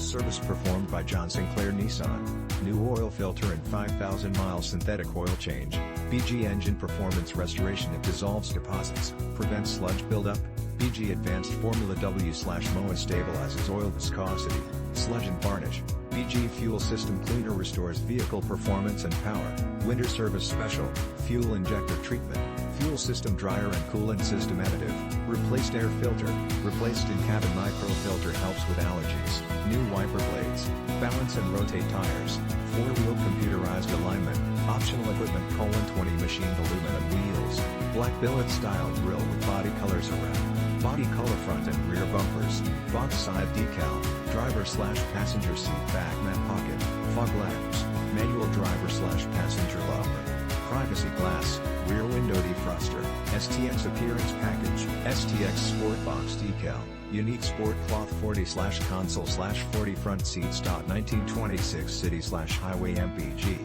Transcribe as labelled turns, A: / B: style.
A: Service performed by John Sinclair Nissan. New oil filter and 5,000 miles synthetic oil change. BG engine performance restoration. It dissolves deposits, prevents sludge buildup. BG Advanced Formula W/MOA stabilizes oil viscosity, sludge and varnish. BG Fuel System Cleaner restores vehicle performance and power. Winter Service Special, Fuel Injector Treatment, Fuel System Dryer and Coolant System Additive, Replaced Air Filter, Replaced in-cabin microfilter helps with allergies. New wiper blades, balance and rotate tires, 4-wheel computerized alignment, optional equipment: 20 machined aluminum wheels, black billet style grille with body colors around, body color front and rear bumpers, box side decal, driver/passenger seat back mat pocket, fog lamps, manual driver/passenger locker, privacy glass, rear window defroster, STX appearance package, STX Sport Box decal, unique sport cloth 40/console/40 front seats. 1926 city/highway MPG.